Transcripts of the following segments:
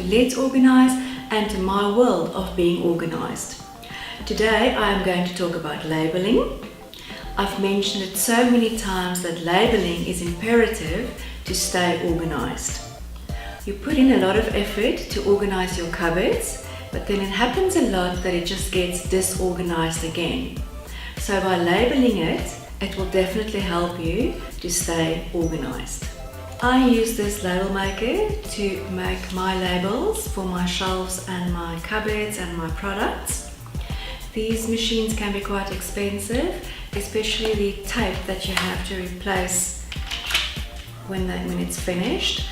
Let's Organize and to my world of being organized. Today I am going to talk about labeling. I've mentioned it so many times that labeling is imperative to stay organized. You put in a lot of effort to organize your cupboards, but then it happens a lot that it just gets disorganized again. So by labeling it, it will definitely help you to stay organized. I use this label maker to make my labels for my shelves and my cupboards and my products. These machines can be quite expensive, especially the tape that you have to replace when it's finished.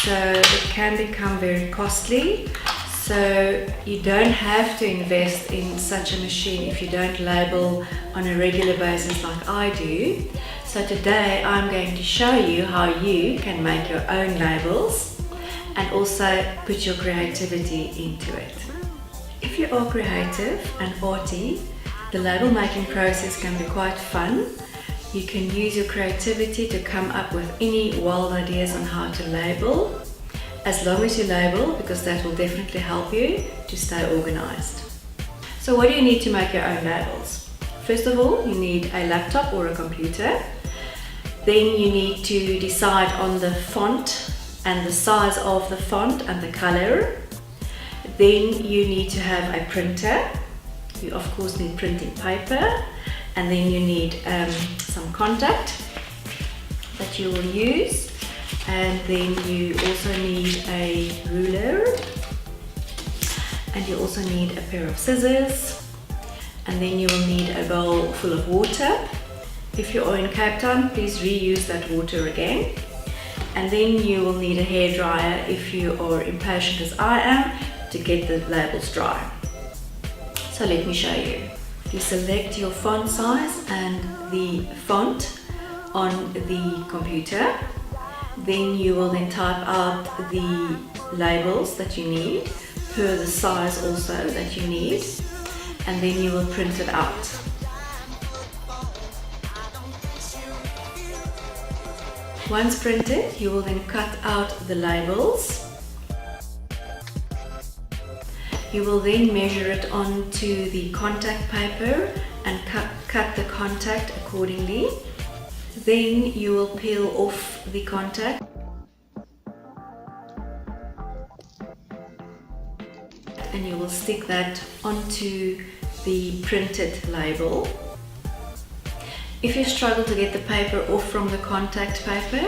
So it can become very costly. So you don't have to invest in such a machine if you don't label on a regular basis like I do. So today I'm going to show you how you can make your own labels and also put your creativity into it. If you are creative and arty, the label making process can be quite fun. You can use your creativity to come up with any wild ideas on how to label. As long as you label, because that will definitely help you to stay organized. So what do you need to make your own labels? First of all, you need a laptop or a computer. Then you need to decide on the font and the size of the font and the color. Then you need to have a printer. You of course need printing paper, and then you need some contact that you will use. And then you also need a ruler, and you also need a pair of scissors, and then you will need a bowl full of water. If you are in Cape Town, please reuse that water again. And then you will need a hairdryer if you are impatient as I am to get the labels dry. So let me show you. You select your font size and the font on the computer. Then you will then type out the labels that you need per the size also that you need, and then you will print it out. Once printed, you will then cut out the labels. You will then measure it onto the contact paper and cut the contact accordingly. Then you will peel off the contact and you will stick that onto the printed label. If you struggle to get the paper off from the contact paper,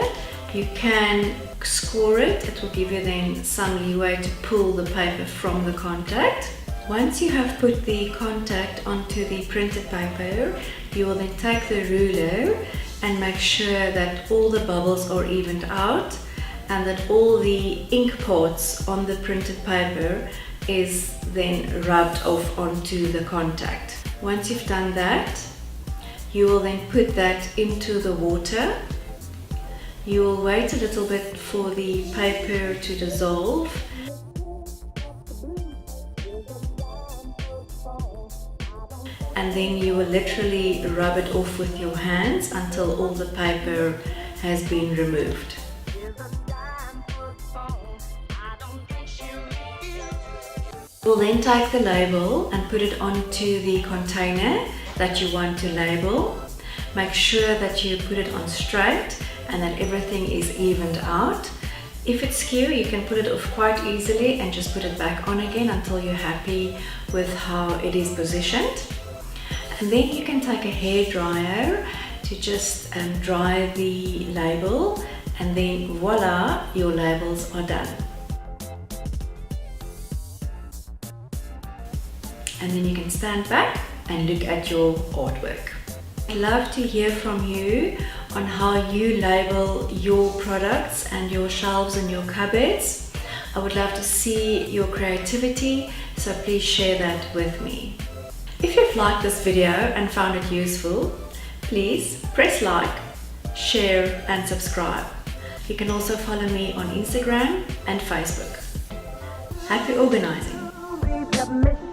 you can score it. It will give you then some leeway to pull the paper from the contact. Once you have put the contact onto the printed paper, you will then take the ruler and make sure that all the bubbles are evened out and that all the ink parts on the printed paper is then rubbed off onto the contact. Once you've done that, you will then put that into the water. You will wait a little bit for the paper to dissolve. And then you will literally rub it off with your hands until all the paper has been removed. We'll then take the label and put it onto the container that you want to label. Make sure that you put it on straight and that everything is evened out. If it's skew, you can put it off quite easily and just put it back on again until you're happy with how it is positioned. And then you can take a hairdryer to just dry the label, and then voila, your labels are done. And then you can stand back and look at your artwork. I'd love to hear from you on how you label your products and your shelves and your cupboards. I would love to see your creativity, so please share that with me. If you've liked this video and found it useful, please press like, share and subscribe. You can also follow me on Instagram and Facebook. Happy organizing!